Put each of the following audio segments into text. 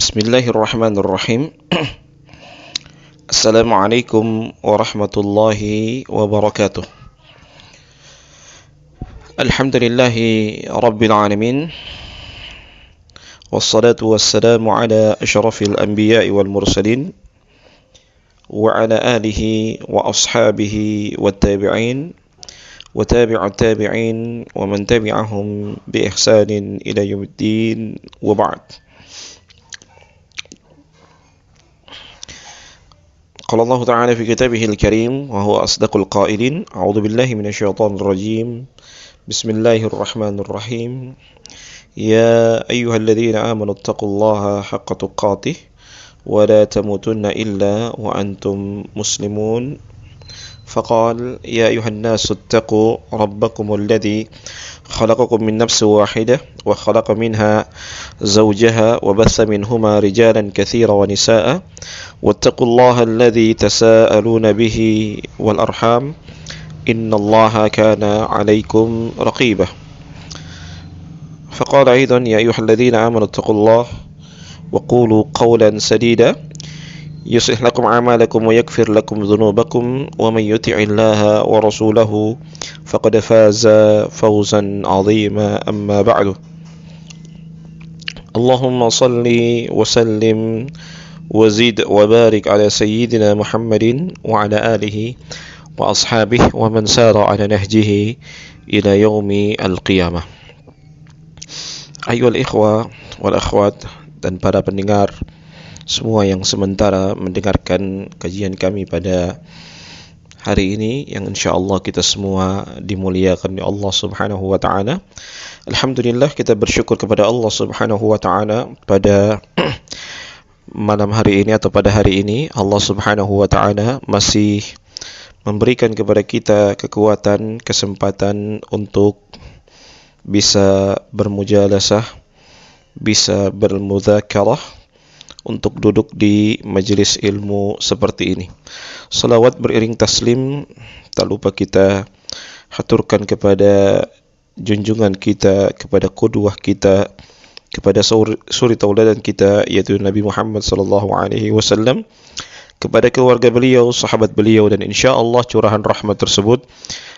Bismillahirrahmanirrahim. Assalamualaikum warahmatullahi wabarakatuh. Alhamdulillahi rabbil alamin. Wassalatu wassalamu ala asyrafil anbiya'i wal mursalin wa ala alihi wa ashabihi wat tabi'in wa tabi'ut tabi'in wa man tabi'ahum bi ihsanin ila yaumiddin wa ba'd. قال الله تعالى في كتابه الكريم وهو أصدق القائلين أعوذ بالله من الشيطان الرجيم بسم الله الرحمن الرحيم يا أيها الذين آمنوا اتقوا الله حق تقاته ولا تموتن إلا وأنتم مسلمون فقال يا أيها الناس اتقوا ربكم الذي خلقكم من نفس واحدة وخلق منها زوجها وبث منهما رجالا كثيرا ونساء واتقوا الله الذي تساءلون به والأرحام إن الله كان عليكم رقيبا فقال أيضا يا أيها الذين آمنوا اتقوا الله وقولوا قولا سديدا يصلح لكم أعمالكم ويغفر لكم ذنوبكم ومن يطع الله ورسوله فقد فاز فوزا عظيما أما بعد اللهم صل وسلم وزد وبارك على سيدنا محمد وعلى آله وأصحابه ومن سار على نهجه إلى يوم القيامة. Ayyuhal ikhwa wal akhwat dan para pendengar semua yang sementara mendengarkan kajian kami pada hari ini, yang insyaallah kita semua dimuliakan oleh Allah Subhanahu wa taala. Alhamdulillah, kita bersyukur kepada Allah Subhanahu wa taala pada malam hari ini atau pada hari ini Allah Subhanahu wa taala masih memberikan kepada kita kekuatan, kesempatan untuk bisa bermujalasah, bisa bermudzakarah, untuk duduk di majelis ilmu seperti ini. Salawat beriring taslim tak lupa kita haturkan kepada junjungan kita, kepada qudwah kita, kepada suri tauladan kita, yaitu Nabi Muhammad sallallahu alaihi wasallam, kepada keluarga beliau, sahabat beliau, dan insyaallah curahan rahmat tersebut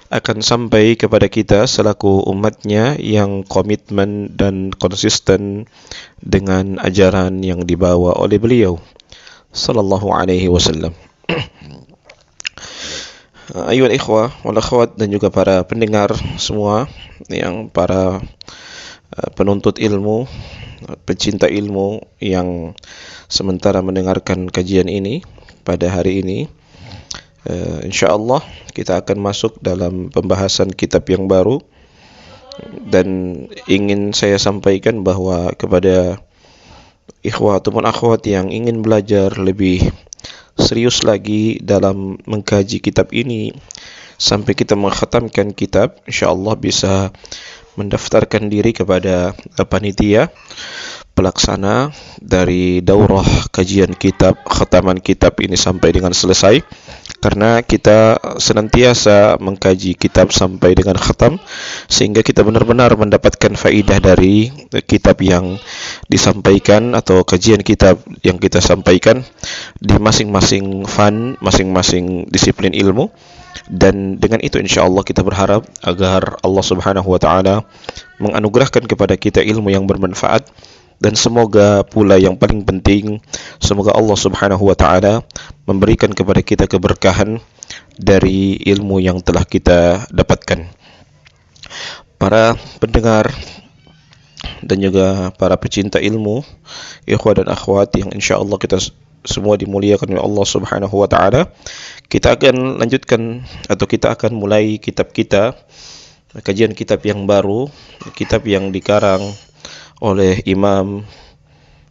akan sampai kepada kita selaku umatnya yang komitmen dan konsisten dengan ajaran yang dibawa oleh beliau sallallahu alaihi wasallam. Ayyuhal ikhwah wal akhwat dan juga para pendengar semua, yang para penuntut ilmu, pecinta ilmu yang sementara mendengarkan kajian ini pada hari ini, insyaallah kita akan masuk dalam pembahasan kitab yang baru, dan ingin saya sampaikan bahwa kepada ikhwah ataupun akhwat yang ingin belajar lebih serius lagi dalam mengkaji kitab ini sampai kita mengkhatamkan kitab, insyaallah bisa mendaftarkan diri kepada panitia pelaksana dari daurah kajian kitab, khataman kitab ini sampai dengan selesai, karena kita senantiasa mengkaji kitab sampai dengan khatam, sehingga kita benar-benar mendapatkan faidah dari kitab yang disampaikan atau kajian kitab yang kita sampaikan di masing-masing fan, masing-masing disiplin ilmu. Dan dengan itu insyaallah kita berharap agar Allah Subhanahu wa taala menganugerahkan kepada kita ilmu yang bermanfaat, dan semoga pula yang paling penting, semoga Allah Subhanahu wa taala memberikan kepada kita keberkahan dari ilmu yang telah kita dapatkan. Para pendengar dan juga para pecinta ilmu, ikhwah dan akhwat yang insyaallah kita semua dimuliakan oleh Allah Subhanahu wa taala, kita akan lanjutkan atau kita akan mulai kitab kita, kajian kitab yang baru, kitab yang dikarang oleh Imam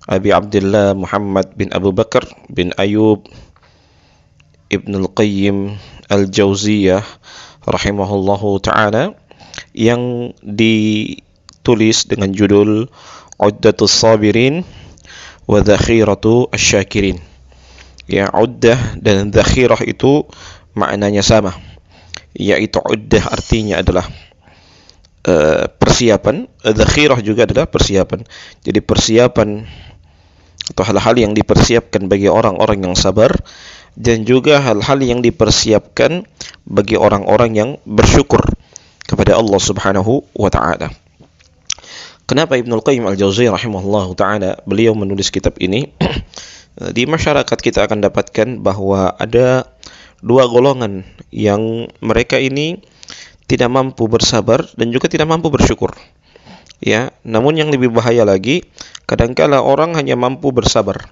Abi Abdullah Muhammad bin Abu Bakar bin Ayub Ibnul Qayyim Al-Jauziyah rahimahullahu ta'ala, yang ditulis dengan judul Uddatus Sabirin wa Dhakhiratu Asyakirin. Ya, uddah dan dhakhirah itu maknanya sama, yaitu uddah artinya adalah persiapan, dhakhirah juga adalah persiapan. Jadi persiapan atau hal-hal yang dipersiapkan bagi orang-orang yang sabar, dan juga hal-hal yang dipersiapkan bagi orang-orang yang bersyukur kepada Allah Subhanahu wa taala. Kenapa Ibnu Qayyim Al-Jauziyah rahimahullahu taala beliau menulis kitab ini? Di masyarakat kita akan dapatkan bahwa ada dua golongan yang mereka ini tidak mampu bersabar dan juga tidak mampu bersyukur. Ya, namun yang lebih bahaya lagi, kadangkala orang hanya mampu bersabar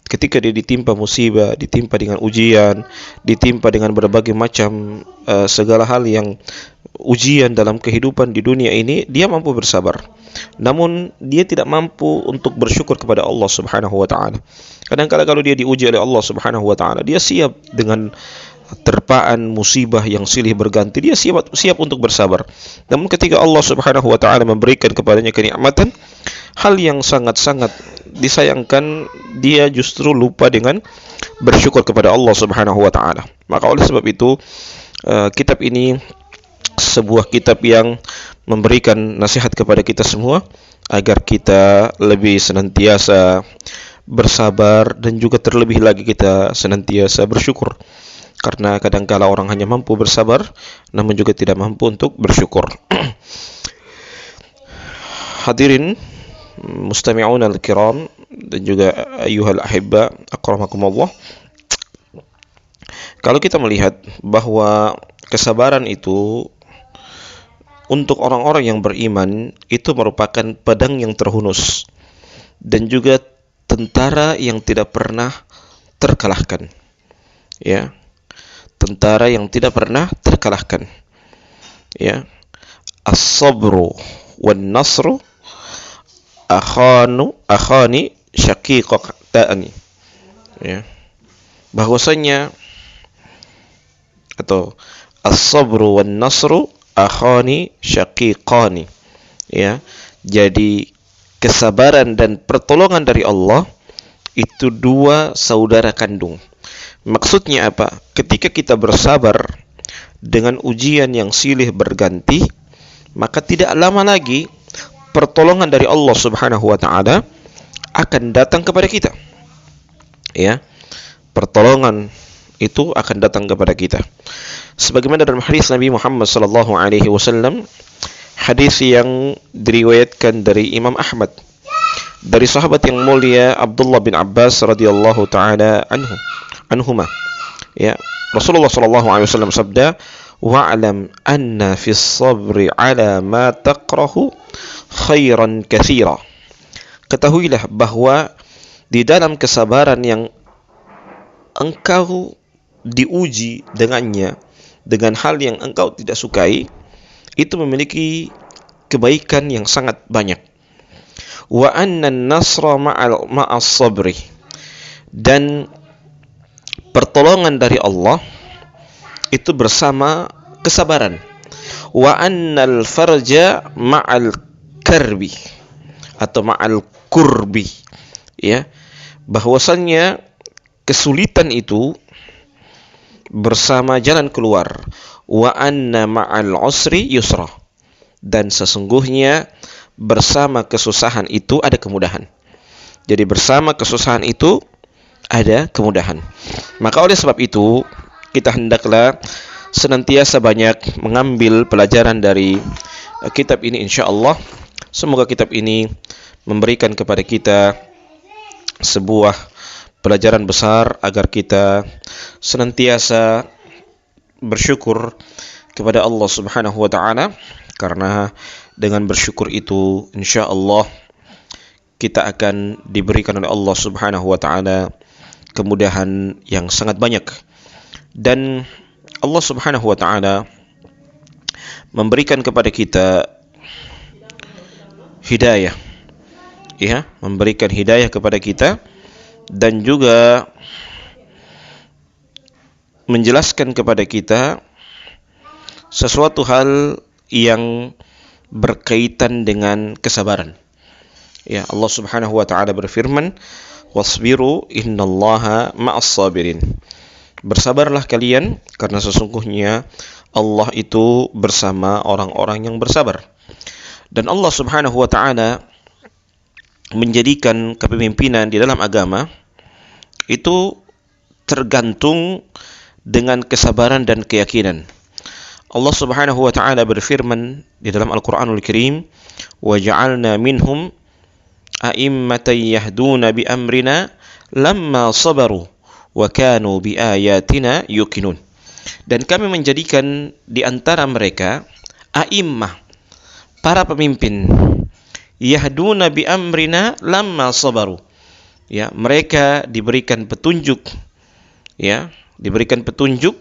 ketika dia ditimpa musibah, ditimpa dengan ujian, ditimpa dengan berbagai macam segala hal yang ujian dalam kehidupan di dunia ini, dia mampu bersabar. Namun dia tidak mampu untuk bersyukur kepada Allah Subhanahu wa taala. Kadangkala kalau dia diuji oleh Allah Subhanahu wa taala, dia siap dengan terpaan musibah yang silih berganti, dia siap untuk bersabar. Namun ketika Allah Subhanahu wa taala memberikan kepadanya kenikmatan, hal yang sangat-sangat disayangkan, dia justru lupa dengan bersyukur kepada Allah Subhanahu wa taala. Maka oleh sebab itu, kitab ini sebuah kitab yang memberikan nasihat kepada kita semua agar kita lebih senantiasa bersabar dan juga terlebih lagi kita senantiasa bersyukur. Karena kadangkala orang hanya mampu bersabar namun juga tidak mampu untuk bersyukur. Hadirin mustami'un al-kiram dan juga ayyuhal ahibba akramakumullah, kalau kita melihat bahwa kesabaran itu untuk orang-orang yang beriman itu merupakan pedang yang terhunus dan juga tentara yang tidak pernah terkalahkan. Ya, tentara yang tidak pernah terkalahkan. Ya, as-sabru wan nasru akhani syaqiqatani. Ya, bahwasanya atau as-sabru wan nasru akhani syaqiqani. Ya, jadi kesabaran dan pertolongan dari Allah itu dua saudara kandung. Maksudnya apa? Ketika kita bersabar dengan ujian yang silih berganti, maka tidak lama lagi pertolongan dari Allah Subhanahu wa taala akan datang kepada kita. Ya, pertolongan itu akan datang kepada kita. Sebagaimana dalam hadis Nabi Muhammad sallallahu alaihi wasallam, hadis yang diriwayatkan dari Imam Ahmad dari sahabat yang mulia Abdullah bin Abbas radhiyallahu taala anhuma. Ya, Rasulullah sallallahu alaihi wasallam sabda, "Wa'lam anna fis sabri 'ala ma taqrahu khairan katsira." Ketahuilah bahwa di dalam kesabaran yang engkau diuji dengannya, dengan hal yang engkau tidak sukai, itu memiliki kebaikan yang sangat banyak. Wa anna an-nasra ma'as sabri, dan pertolongan dari Allah itu bersama kesabaran. Wa annal farja ma'al karbi atau ma'al kurbi. Ya, bahwasannya kesulitan itu bersama jalan keluar. Wa anna ma'al usri yusra, dan sesungguhnya bersama kesusahan itu ada kemudahan. Jadi bersama kesusahan itu ada kemudahan. Maka oleh sebab itu, kita hendaklah senantiasa banyak mengambil pelajaran dari kitab ini insyaallah. Semoga kitab ini memberikan kepada kita sebuah pelajaran besar agar kita senantiasa bersyukur kepada Allah Subhanahu wa taala, karena dengan bersyukur itu insyaallah kita akan diberikan oleh Allah Subhanahu wa taala kemudahan yang sangat banyak. Dan Allah Subhanahu wa taala memberikan kepada kita hidayah. Ya, memberikan hidayah kepada kita dan juga menjelaskan kepada kita sesuatu hal yang berkaitan dengan kesabaran. Ya, Allah Subhanahu wa taala berfirman, "Wasbiru innallaha ma'as sabirin." Bersabarlah kalian karena sesungguhnya Allah itu bersama orang-orang yang bersabar. Dan Allah Subhanahu wa taala menjadikan kepemimpinan di dalam agama itu tergantung dengan kesabaran dan keyakinan. Allah Subhanahu wa taala berfirman di dalam Al-Qur'anul Karim, "Wa ja'alna minhum a'immatan yahduna bi amrina lamma sabaru wa kanu bi ayatina yuqinun." Dan kami menjadikan di antara mereka a'immah, para pemimpin, yahduna bi amrina lamma sabaru. Ya, mereka diberikan petunjuk, ya, diberikan petunjuk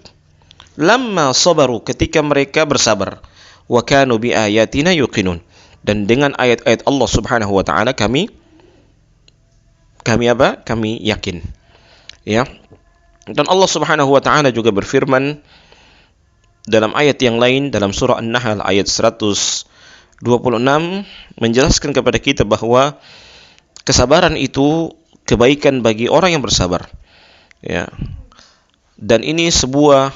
lamma sabaru, ketika mereka bersabar, wa kanu bi ayatina yuqinun, dan dengan ayat-ayat Allah Subhanahu wa taala kami yakin. Ya. Dan Allah Subhanahu wa taala juga berfirman dalam ayat yang lain dalam surah An-Nahl ayat 126 menjelaskan kepada kita bahwa kesabaran itu kebaikan bagi orang yang bersabar. Ya. Dan ini sebuah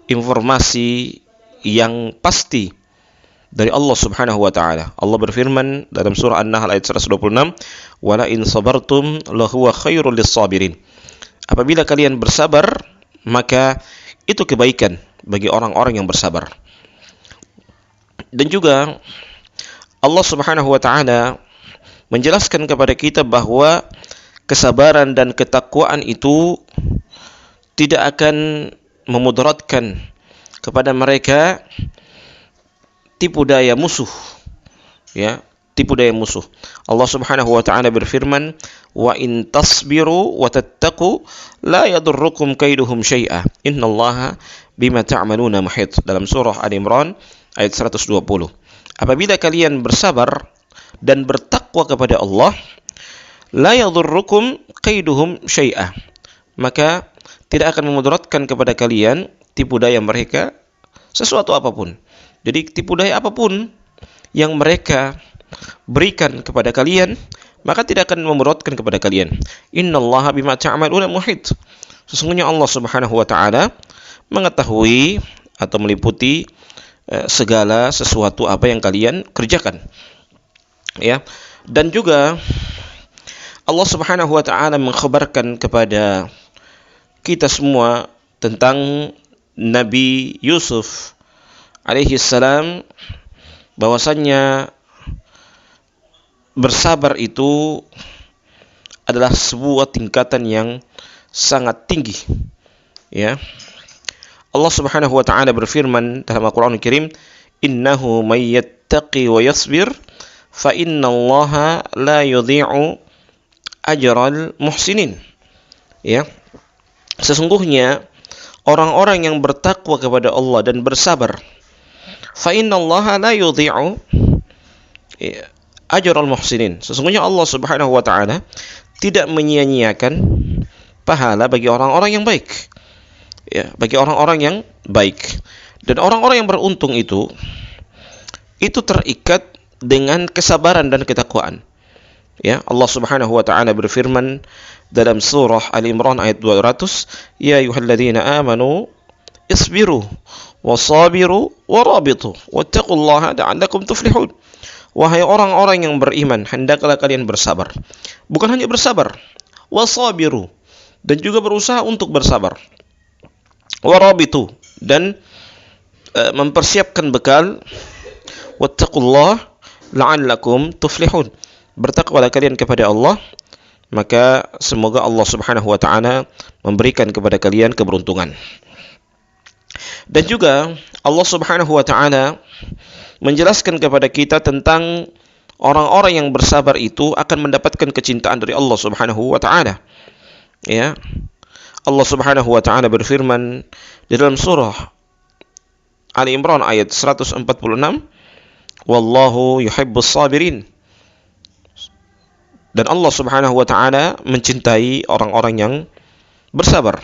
informasi yang pasti dari Allah Subhanahu wa taala. Allah berfirman dalam surah An-Nahl ayat 126, "Wala in sabartum lahuwa khairul lis-sabirin." Apabila kalian bersabar, maka itu kebaikan bagi orang-orang yang bersabar. Dan juga Allah Subhanahu wa taala menjelaskan kepada kita bahwa kesabaran dan ketakwaan itu tidak akan memudaratkan kepada mereka tipu daya musuh. Ya, tipu daya musuh. Allah Subhanahu wa taala berfirman, "Wa in tasbiru wa tattaqu la yadurrukum kaiduhum syai'a. Innallaha bima ta'maluna muhit." Dalam surah Al-Imran ayat 120. Apabila kalian bersabar dan bertakwa kepada Allah, la yadurrukum kaiduhum syai'a, maka tidak akan memudaratkan kepada kalian tipu daya mereka sesuatu apapun. Jadi tipu daya apapun yang mereka berikan kepada kalian, maka tidak akan memudaratkan kepada kalian. Innallaha bima ta'maluna muhit. Sesungguhnya Allah Subhanahu wa taala mengetahui atau meliputi segala sesuatu apa yang kalian kerjakan. Ya. Dan juga Allah Subhanahu wa taala mengkhabarkan kepada kita semua tentang Nabi Yusuf alaihi salam, bahwasannya bersabar itu adalah sebuah tingkatan yang sangat tinggi. Ya. Allah Subhanahu wa taala berfirman dalam Al-Qur'anul Karim, "Innahu may yattaqi wa yasbir fa innallaha la yudhi'u ajral muhsinin." Ya. Sesungguhnya orang-orang yang bertakwa kepada Allah dan bersabar, fa innallaha la yudhi'u ajral muhsinin. Sesungguhnya Allah Subhanahu wa taala tidak menyia-nyiakan pahala bagi orang-orang yang baik. Ya, bagi orang-orang yang baik. Dan orang-orang yang beruntung itu terikat dengan kesabaran dan ketakwaan. Ya, Allah Subhanahu wa taala berfirman dalam surah Al-Imran ayat 200, "Ya ayyuhalladzina amanu isbiru wasabiru warabitu wattaqullaha la'allakum tuflihun." Wahai orang-orang yang beriman, hendaklah kalian bersabar. Bukan hanya bersabar, wasabiru, dan juga berusaha untuk bersabar. Warabitu, dan mempersiapkan bekal. Wattaqullaha la'allakum tuflihun. Bertakwalah kalian kepada Allah, maka semoga Allah Subhanahu wa taala memberikan kepada kalian keberuntungan. Dan juga Allah Subhanahu wa taala menjelaskan kepada kita tentang orang-orang yang bersabar itu akan mendapatkan kecintaan dari Allah Subhanahu wa taala. Ya. Allah Subhanahu wa taala berfirman di dalam surah Ali Imran ayat 146, "Wallahu yuhibbus sabirin." Dan Allah Subhanahu wa taala mencintai orang-orang yang bersabar.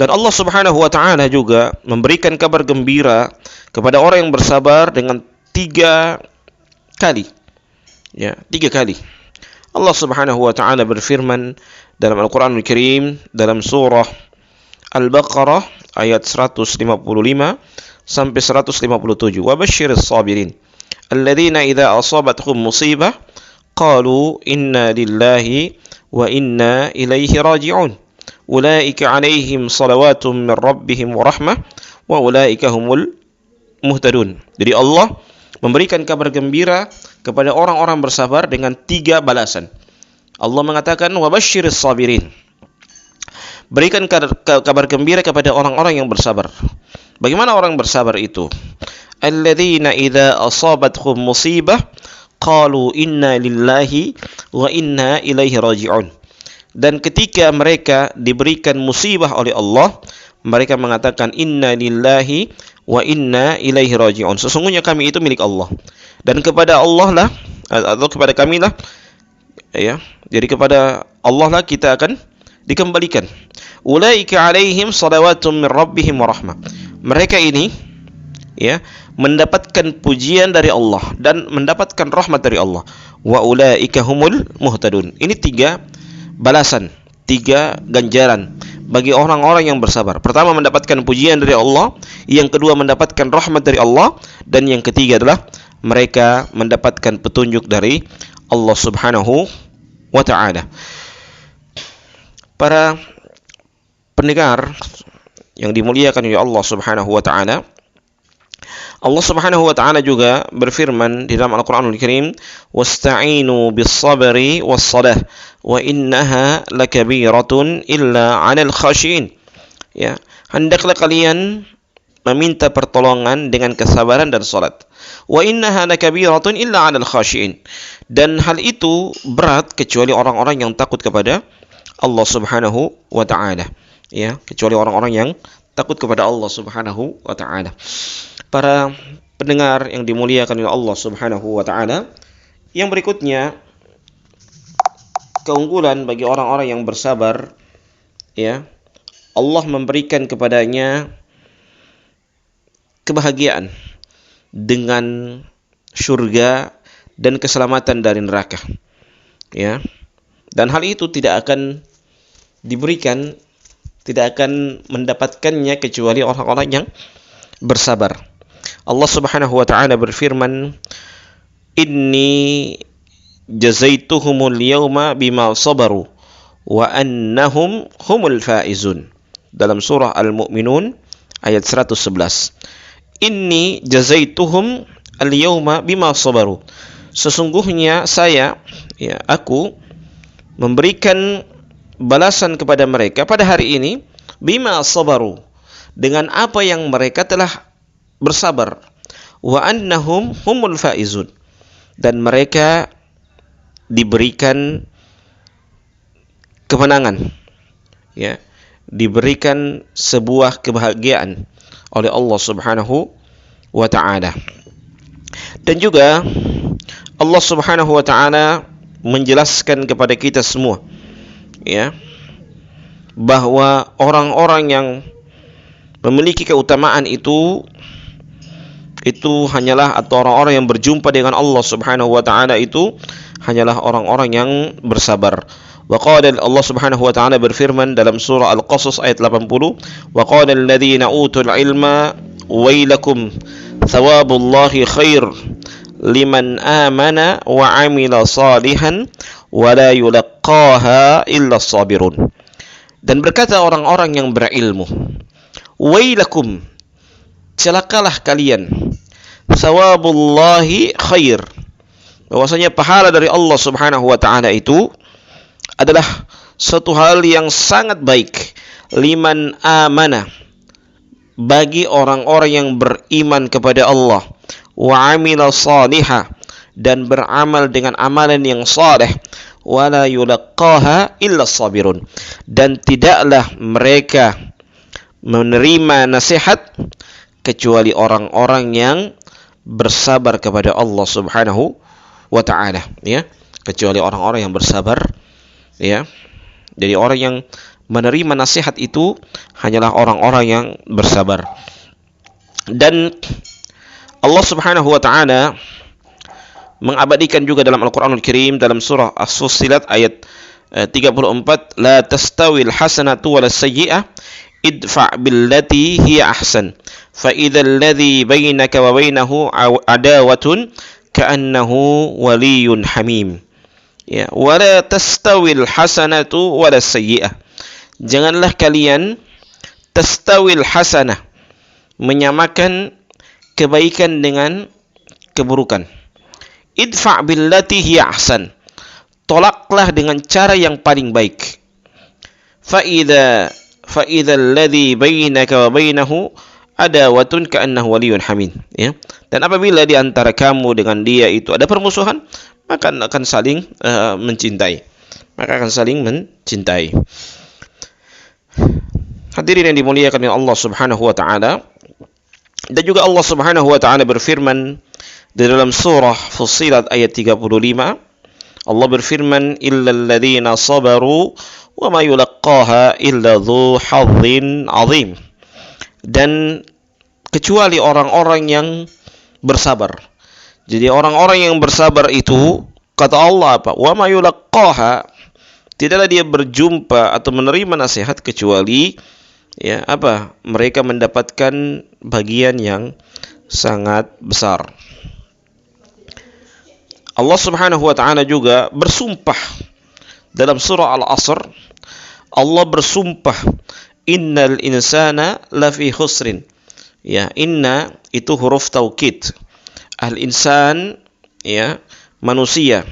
Dan Allah Subhanahu wa taala juga memberikan kabar gembira kepada orang yang bersabar dengan 3 kali. Ya, 3 kali. Allah Subhanahu wa taala berfirman dalam Al-Qur'anul Karim dalam surah Al-Baqarah ayat 155 sampai 157, "Wa basyyiris sabirin alladzina idza asabatuhum musibah qalu inna lillahi wa inna ilaihi raji'un. Ulaika 'alaihim salawatun min rabbihim wa rahmah wa ulaika humul muhtadun. Jadi Allah memberikan kabar gembira kepada orang-orang bersabar dengan 3 balasan. Allah mengatakan wa basyiris sabirin. Berikan kabar gembira kepada orang-orang yang bersabar. Bagaimana orang bersabar itu? Alladzina idza asabathum musibah qalu inna lillahi wa inna ilaihi raji'un. Dan ketika mereka diberikan musibah oleh Allah, mereka mengatakan inna lillahi wa inna ilaihi raji'un. Sesungguhnya kami itu milik Allah dan kepada Allah lah, atau kepada kami lah, ya. Jadi kepada Allah lah kita akan dikembalikan. Ulaika 'alaihim salawatun min rabbihim wa rahmah. Mereka ini, ya, mendapatkan pujian dari Allah dan mendapatkan rahmat dari Allah. Wa ulaika humul muhtadun. Ini 3 balasan, 3 ganjaran bagi orang-orang yang bersabar. Pertama, mendapatkan pujian dari Allah, yang kedua mendapatkan rahmat dari Allah, dan yang ketiga adalah mereka mendapatkan petunjuk dari Allah Subhanahu wa ta'ala. Para pendengar yang dimuliakan oleh Allah Subhanahu wa ta'ala, Allah Subhanahu wa ta'ala juga berfirman di dalam Al-Qur'anul Karim, "Wasta'inu bis-sabri was-salah wa innaha lakabiratun illa 'alal khashiin." Ya, hendaklah kalian meminta pertolongan dengan kesabaran dan salat. Wa innaha lakabiratun illa 'alal khashiin. Dan hal itu berat kecuali orang-orang yang takut kepada Allah Subhanahu wa ta'ala. Ya, kecuali orang-orang yang takut kepada Allah Subhanahu wa ta'ala. Para pendengar yang dimuliakan oleh Allah Subhanahu wa ta'ala, yang berikutnya keunggulan bagi orang-orang yang bersabar, ya, Allah memberikan kepadanya kebahagiaan dengan surga dan keselamatan dari neraka, ya. Dan hal itu tidak akan diberikan, tidak akan mendapatkannya kecuali orang-orang yang bersabar. Allah Subhanahu wa ta'ala berfirman, "Inni jazaituhumul yawma bima sabaru wa annahum humul faizun." Dalam surah Al-Mu'minun ayat 111. Inni jazaituhum al-yawma bima sabaru. Sesungguhnya saya, ya, aku memberikan balasan kepada mereka pada hari ini bima sabaru, dengan apa yang mereka telah bersabar. Wa annahum humul faizun, dan mereka diberikan kemenangan, ya, diberikan sebuah kebahagiaan oleh Allah Subhanahu wa ta'ala. Dan juga Allah Subhanahu wa ta'ala menjelaskan kepada kita semua, ya, bahwa orang-orang yang memiliki keutamaan itu hanyalah, atau orang-orang yang berjumpa dengan Allah Subhanahu wa ta'ala itu hanyalah orang-orang yang bersabar. Wa qala Allah Subhanahu wa ta'ala berfirman dalam surah Al-Qasas ayat 80, wa qala alladziina utul ilma wailakum thawabullahi khair liman amana wa amila salihan wa la yulaqqaha illa as-sabirun. Dan berkata orang-orang yang berilmu, wailakum, celakalah kalian, thawabullahi khair, bahwasanya pahala dari Allah Subhanahu wa ta'ala itu adalah suatu hal yang sangat baik, liman amana, bagi orang-orang yang beriman kepada Allah, wa amila salihah, dan beramal dengan amalan yang saleh, wala yulaqqaha illa sabirun, dan tidaklah mereka menerima nasihat kecuali orang-orang yang bersabar kepada Allah Subhanahu wa ta'ala, ya, kecuali orang-orang yang bersabar, ya. Jadi orang yang menerima nasihat itu hanyalah orang-orang yang bersabar. Dan Allah Subhanahu wa ta'ala mengabadikan juga dalam Al-Qur'anul Karim dalam surah As-Fussilat ayat 34, la tastawil hasanatu wala sayyi'ah idfa' billati hiya ahsan fa idzal ladzi bainaka wa bainahu adawatun ka'annahu waliyyun hamim. Ya, wala tastawil hasanatu wala sayyi'ah. Janganlah kalian tastawil hasanah, menyamakan kebaikan dengan keburukan. Idfa' billati hiya ahsan. Tolaklah dengan cara yang paling baik. Fa idza alladhi bainaka wa bainahu adawatun ka'annahu waliyyun hamim. Ya. Dan apabila di antara kamu dengan dia itu ada permusuhan, maka akan saling mencintai. Hadirin yang dimuliakan oleh Allah Subhanahu wa taala. Dan juga Allah Subhanahu wa taala berfirman di dalam surah Fussilat ayat 35, Allah berfirman, illal ladzina sabaru wa ma yulaqqaha illa dzu hadzin azim. Dan kecuali orang-orang yang bersabar. Jadi orang-orang yang bersabar itu, kata Allah apa? Wa ma yulaqqaha, tidaklah dia berjumpa atau menerima nasihat kecuali mereka mendapatkan bagian yang sangat besar. Allah Subhanahu wa taala juga bersumpah dalam surah Al-Asr. Allah bersumpah, innal insana lafi khusrin. Ya, inna itu huruf taukid. Al-insan, ya, manusia.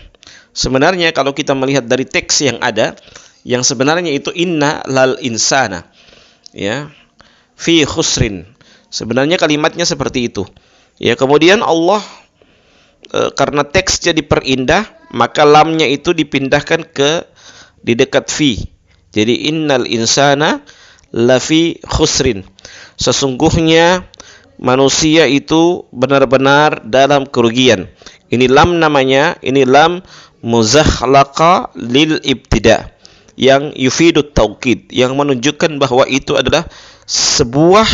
Sebenarnya kalau kita melihat dari teks yang ada, yang sebenarnya itu inna lal insana. Ya, fi khusrin. Sebenarnya kalimatnya seperti itu. Ya, kemudian Allah karena teksnya diperindah, maka lamnya itu dipindahkan di dekat fi. Jadi innal insana lafi khusrin. Sesungguhnya manusia itu benar-benar dalam kerugian. Ini lam namanya, ini lam muzakhlaqa lil ibtida, yang yufidut taukid, yang menunjukkan bahwa itu adalah sebuah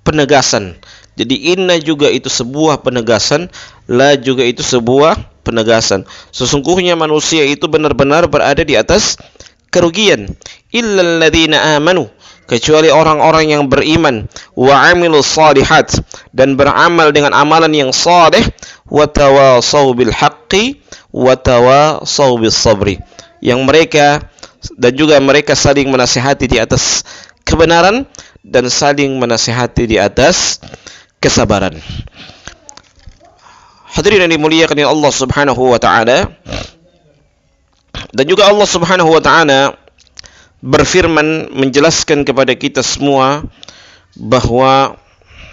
penegasan. Jadi inna juga itu sebuah penegasan, la juga itu sebuah penegasan. Sesungguhnya manusia itu benar-benar berada di atas kerugian. Illal ladzina amanu, kecuali orang-orang yang beriman, wa amilus shalihat, dan beramal dengan amalan yang saleh, wa tawasau bil haqqi wa tawasau bis sabri, yang mereka saling menasihati di atas kebenaran dan saling menasihati di atas kesabaran. Hadirin yang dimuliakan oleh Allah Subhanahu wa taala. Dan juga Allah Subhanahu wa taala berfirman menjelaskan kepada kita semua bahwa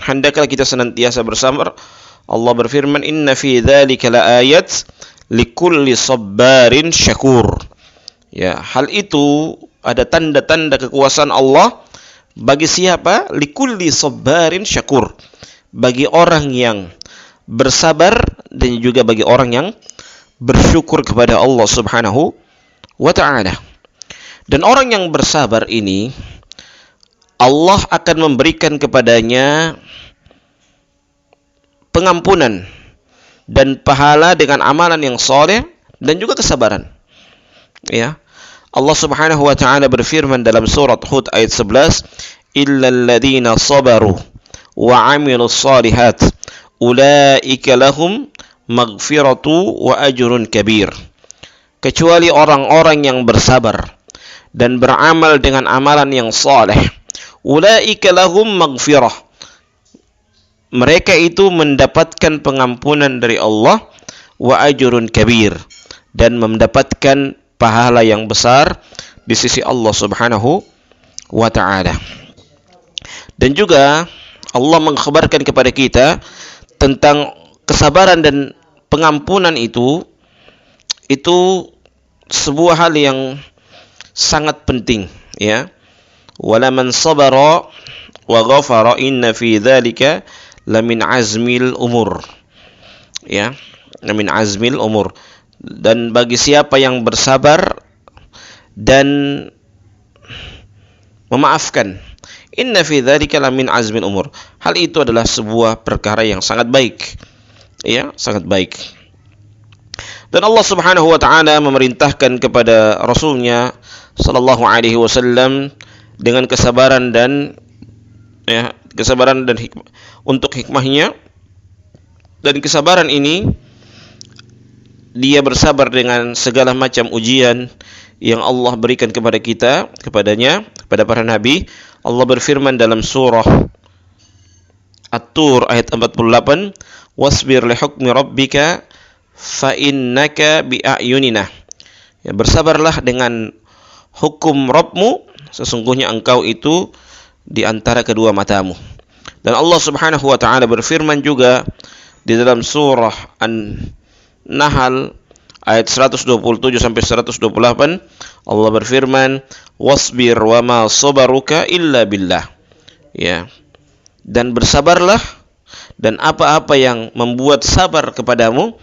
hendaklah kita senantiasa bersabar. Allah berfirman, inna fi dzalika laayat likulli sabbarin syakur. Ya, hal itu ada tanda-tanda kekuasaan Allah bagi siapa? Likulli sabbarin syakur. Bagi orang yang bersabar dan juga bagi orang yang bersyukur kepada Allah Subhanahu wa ta'ala. Dan orang yang bersabar ini, Allah akan memberikan kepadanya pengampunan dan pahala dengan amalan yang soleh dan juga kesabaran. Ya, Allah Subhanahu wa ta'ala berfirman dalam surat Hud ayat 11, illal ladzina sabaru wa amilus shalihat ulaika lahum maghfiratu wa ajrun kabir. Kecuali orang-orang yang bersabar dan beramal dengan amalan yang saleh, ulaika lahum maghfirah, mereka itu mendapatkan pengampunan dari Allah, wa ajrun kabir, dan mendapatkan pahala yang besar di sisi Allah Subhanahu wa ta'ala. Dan juga Allah mengkhabarkan kepada kita tentang kesabaran dan pengampunan itu sebuah hal yang sangat penting, ya. Wala man sabara wa ghafara inna fi dzalika lamin azmil umur. Ya, lamin azmil umur. Dan bagi siapa yang bersabar dan memaafkan, inna fi dzalika lamin azmil umur. Hal itu adalah sebuah perkara yang sangat baik. Ya, sangat baik. Dan Allah Subhanahu wa ta'ala memerintahkan kepada Rasulnya sallallahu alaihi wasallam dengan kesabaran dan hikmah, untuk hikmahnya. Dan kesabaran ini dia bersabar dengan segala macam ujian yang Allah berikan kepadanya, kepada para nabi. Allah berfirman dalam surah At-Tur ayat 48, "Wasbir li hukmi rabbika fa innaka bi a'yunina." Ya, bersabarlah dengan hukum Rabbmu, sesungguhnya engkau itu di antara kedua matamu. Dan Allah Subhanahu wa taala berfirman juga di dalam surah An-Nahl ayat 127 sampai 128, Allah berfirman, "Wasbir wa ma sabaruka illa billah." Ya. Dan bersabarlah, dan apa-apa yang membuat sabar kepadamu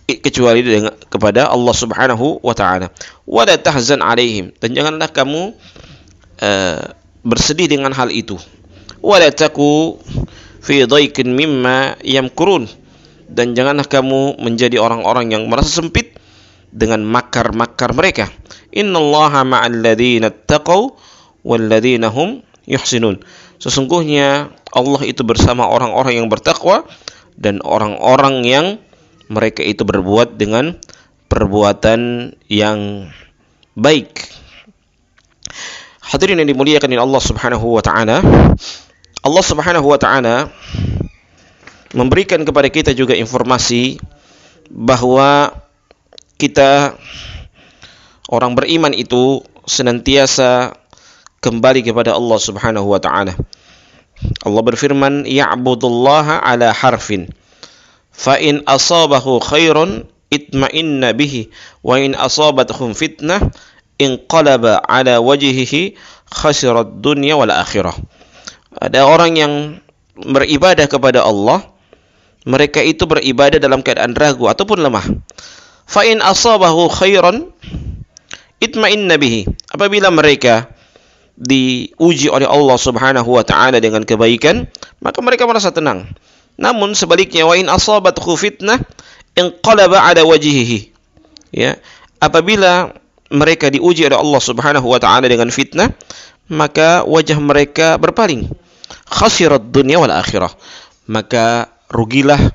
kecuali kepada Allah Subhanahu wa taala. Wa la tahzan alaihim, dan janganlah kamu bersedih dengan hal itu. Wa la taku fi dhaikin mimma yamkurun, dan janganlah kamu menjadi orang-orang yang merasa sempit dengan makar-makar mereka. Innallaha ma'al ladzina taqaw wal ladzina hum yuhsinun. Sesungguhnya Allah itu bersama orang-orang yang bertakwa dan orang-orang yang mereka itu berbuat dengan perbuatan yang baik. Hadirin yang dimuliakan oleh Allah Subhanahu wa taala, Allah Subhanahu wa taala memberikan kepada kita juga informasi bahwa kita orang beriman itu senantiasa kembali kepada Allah Subhanahu wa taala. Allah berfirman, "Ya'budullaha ala harfin, fa in asabahu khairun itma'inna bihi, wa in asabathum fitnah inqalaba ala wajhihi khasirat dunya wal akhirah." Ada orang yang beribadah kepada Allah, mereka itu beribadah dalam keadaan ragu ataupun lemah. Fa in asabahu khairan itma'inna bihi, apabila mereka diuji oleh Allah Subhanahu wa taala dengan kebaikan, maka mereka merasa tenang. Namun sebaliknya, wa in asabathu fitnah inqalaba ala wajhihi. Ya, apabila mereka diuji oleh Allah Subhanahu wa taala dengan fitnah, maka wajah mereka berpaling. Khasirat dunya wal akhirah, maka rugilah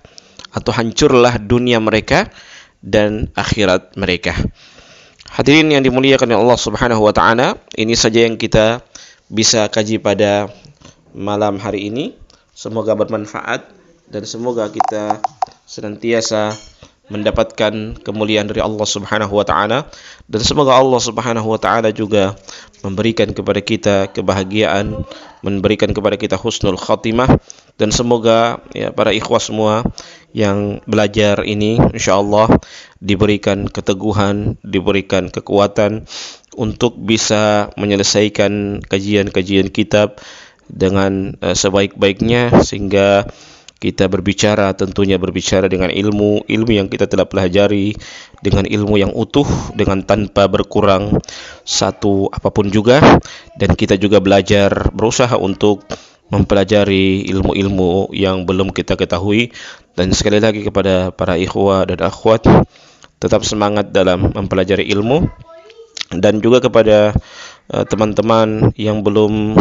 atau hancurlah dunia mereka dan akhirat mereka. Hadirin yang dimuliakan oleh Allah Subhanahu wa taala, ini saja yang kita bisa kaji pada malam hari ini. Semoga bermanfaat dan semoga kita senantiasa mendapatkan kemuliaan dari Allah Subhanahu wa taala, dan semoga Allah Subhanahu wa taala juga memberikan kepada kita kebahagiaan, memberikan kepada kita husnul khatimah, dan semoga ya para ikhwah semua yang belajar ini insyaallah diberikan keteguhan, diberikan kekuatan untuk bisa menyelesaikan kajian-kajian kitab dengan sebaik-baiknya, sehingga kita berbicara tentunya berbicara dengan ilmu yang kita telah pelajari, dengan ilmu yang utuh, dengan tanpa berkurang satu apapun juga, dan kita juga berusaha untuk mempelajari ilmu-ilmu yang belum kita ketahui. Dan sekali lagi kepada para ikhwah dan akhwat, tetap semangat dalam mempelajari ilmu, dan juga kepada teman-teman yang belum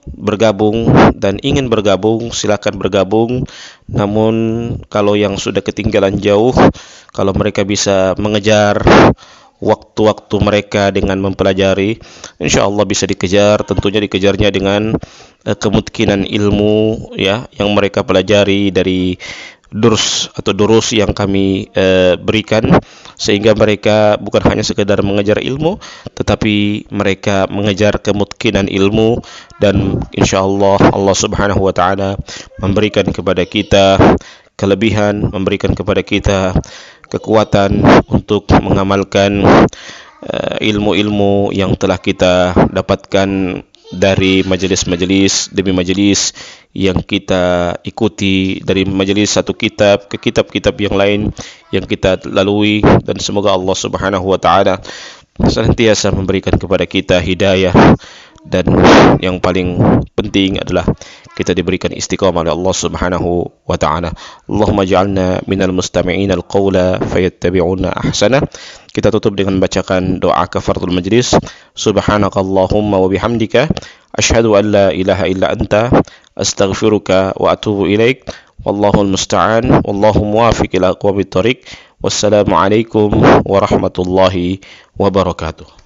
bergabung dan ingin bergabung, silakan bergabung. Namun kalau yang sudah ketinggalan jauh, kalau mereka bisa mengejar waktu-waktu mereka dengan mempelajari, insyaallah bisa dikejar. Tentunya dikejarnya dengan kemungkinan ilmu ya yang mereka pelajari dari durus yang kami berikan, sehingga mereka bukan hanya sekedar mengejar ilmu, tetapi mereka mengejar kemungkinan ilmu, dan insyaallah Allah Subhanahu wa taala memberikan kepada kita kelebihan, memberikan kepada kita kekuatan untuk mengamalkan ilmu-ilmu yang telah kita dapatkan dari majelis-majelis demi majelis yang kita ikuti, dari majelis satu kitab ke kitab-kitab yang lain yang kita lalui. Dan semoga Allah Subhanahu wa taala senantiasa memberikan kepada kita hidayah, dan yang paling penting adalah kita diberikan istiqamah oleh Allah Subhanahu wa taala. Allahumma ij'alna minal mustami'in al-qawla fayattabi'una ahsana. Kita tutup dengan membacakan doa kafaratul majlis. Subhanakallahumma wa bihamdika asyhadu an la ilaha illa anta astaghfiruka wa atubu ilaik. Wallahul musta'an, wallahu muwaffiq ila aqwamit thoriq. Wassalamualaikum warahmatullahi wabarakatuh.